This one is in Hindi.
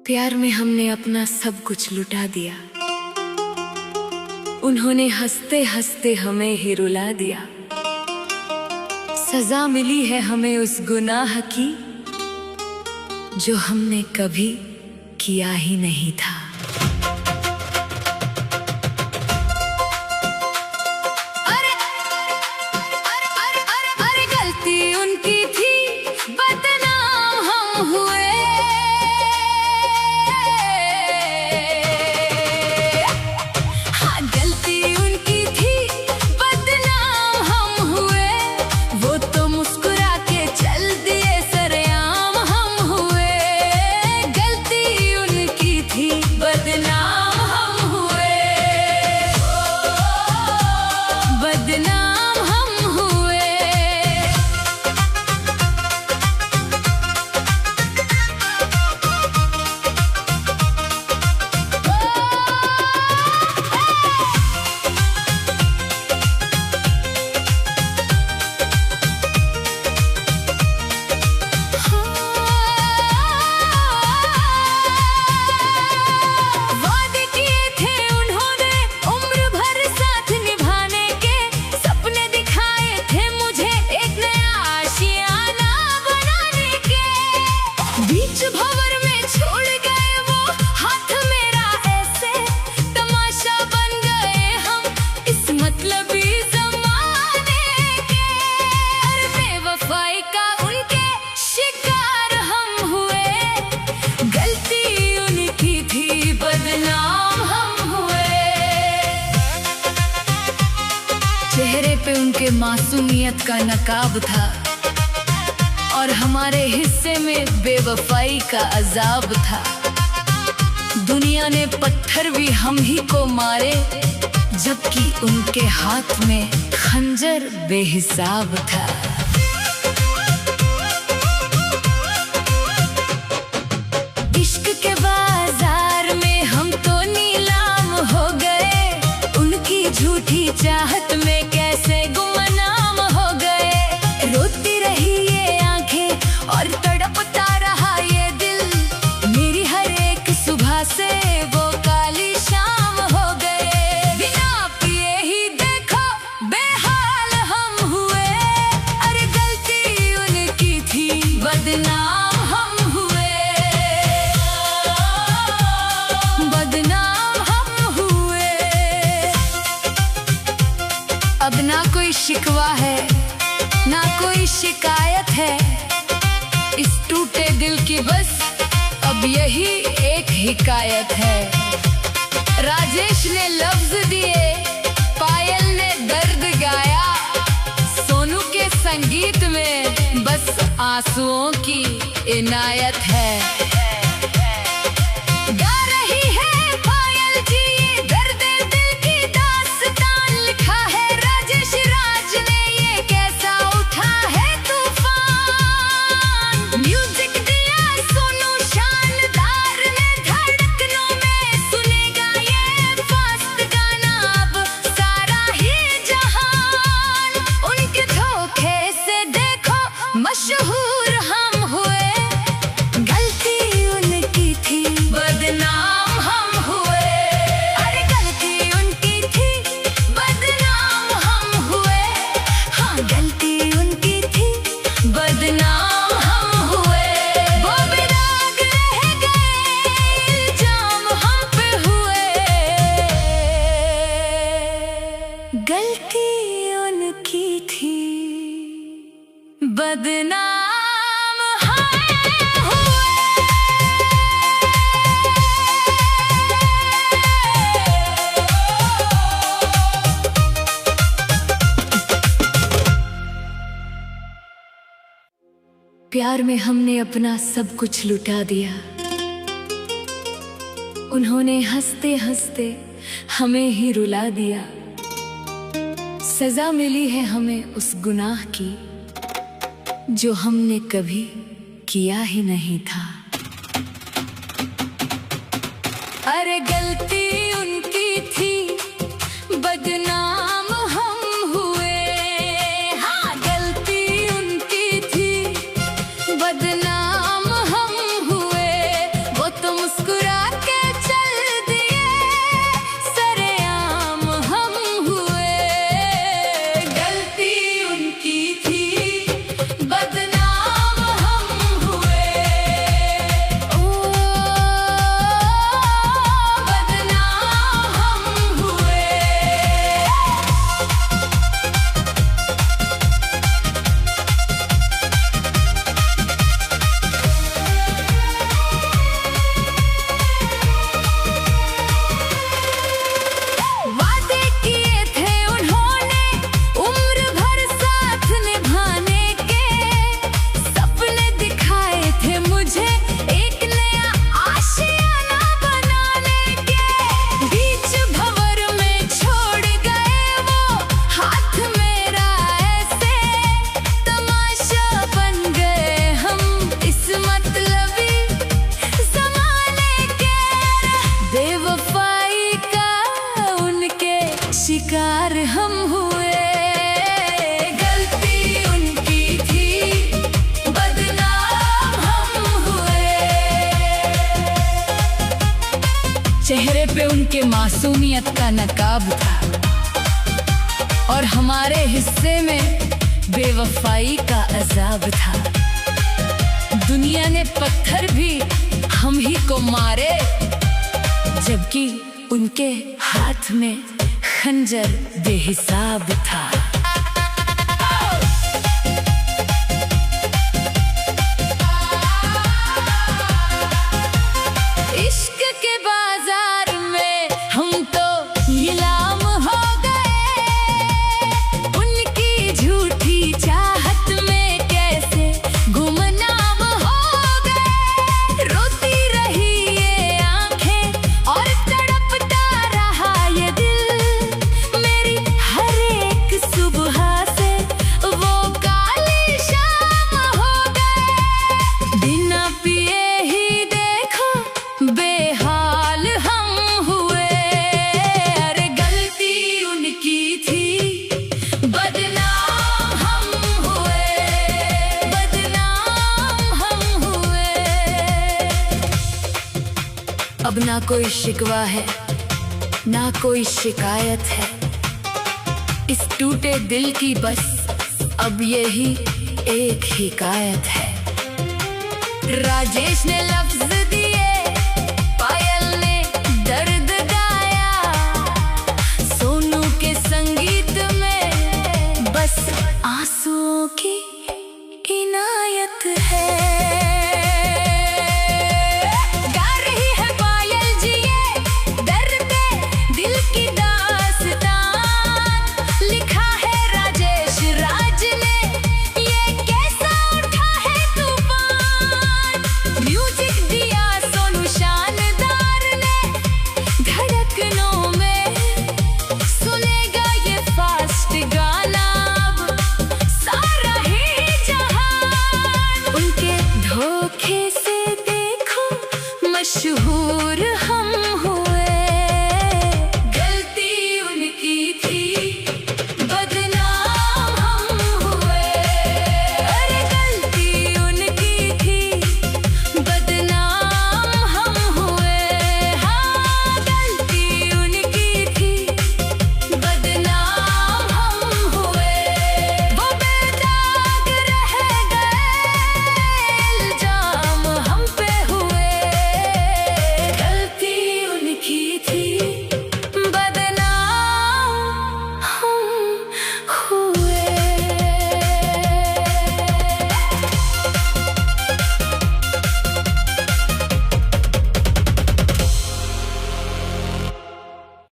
प्यार में हमने अपना सब कुछ लुटा दिया। उन्होंने हंसते हंसते हमें ही रुला दिया। सजा मिली है हमें उस गुनाह की जो हमने कभी किया ही नहीं था। अरे गलती उनकी थी, बदनाम हम हुए। हाँ, गलती उनकी थी, बदनाम हम हुए। वो तो मुस्कुरा के चल दिए, सरेआम हम हुए। गलती उनकी थी, बदनाम हम हुए। बदनाम हम हुए। वादे किए थे उन्होंने उम्र भर साथ निभाने के, सपने दिखाए थे मुझे एक नया आशियाना बनाने के। बीच भंवर में छोड़ गए वो हाथ मेरा ऐसे, तमाशा बन गए हम इस मतलबी ज़माने के। अरे बेवफाई का उनके शिकार हम हुए। गलती उनकी थी, बदनाम हम हुए। चेहरे पे उनके मासूमियत का नकाब था और हमारे हिस्से में बेवफाई का अजाब था। दुनिया ने पत्थर भी हम ही को मारे, जबकि उनके हाथ में खंजर बेहिसाब था। इश्क के बाजार में हम तो नीलाम हो गए, उनकी झूठी चाहत में कैसे गुमनाम हो गए। रोती रही ये आंखें और तड़पता रहा ये दिल, मेरी हर एक सुबह से वो काली शाम हो गए। बिना पिए ही देखो बेहाल हम हुए। अरे गलती उनकी थी, बदनाम हम हुए। बदनाम हम हुए। अब ना कोई शिकवा है, ना कोई शिकायत है। इस टूटे दिल की बस अब यही एक हिकायत है। राजेश ने लफ्ज दिए, पायल ने दर्द गाया। सोनू के संगीत में बस आंसुओं की इनायत है। गा रही है पायल जी ये दर्द दिल की दास्तान, लिखा है राजेश राज ने ये कैसा उठा है तूफान। म्यूजिक दिया सोनू शानदार ने, धड़कनों में सुनेगा ये फास्ट गाना अब सारा ही जहान। उनके धोखे से देखो मशहूर हम हुए। गलती उनकी थी, बदनाम हम हुए। अरे गलती उनकी थी, बदनाम हम हुए। हाँ, गलती उनकी थी, बदनाम हम हुए। वो बेदाग रह गए, इल्जाम हम पे हुए। गलती उनकी थी, बदनाम हम हुए। प्यार में हमने अपना सब कुछ लुटा दिया। उन्होंने हंसते हंसते हमें ही रुला दिया। सजा मिली है हमें उस गुनाह की जो हमने कभी किया ही नहीं था। अरे गलती उनकी थी, बदनाम हम हुए। हाँ, गलती उनकी थी, बदनाम हम हुए। वो तो मुस्कुरा चेहरे पे उनके मासूमियत का नकाब था और हमारे हिस्से में बेवफाई का अजाब था। दुनिया ने पत्थर भी हम ही को मारे, जबकि उनके हाथ में खंजर बेहिसाब था। इश्क के बाजार में हम तो नीलाम हो गए, उनकी झूठी चाहत में कैसे गुमनाम हो गए। रोती रही ये आंखें और तड़पता रहा ये दिल, मेरी हर एक सुबह से वो काली शाम हो गए। बिना पिए ही देखो बेहाल हम हुए, अरे गलती उनकी थी, बदनाम हम हुए, बदनाम हम हुए। अब ना कोई शिकवा है ना कोई शिकायत है, इस टूटे दिल की बस अब यही एक हिकायत है। राजेश ने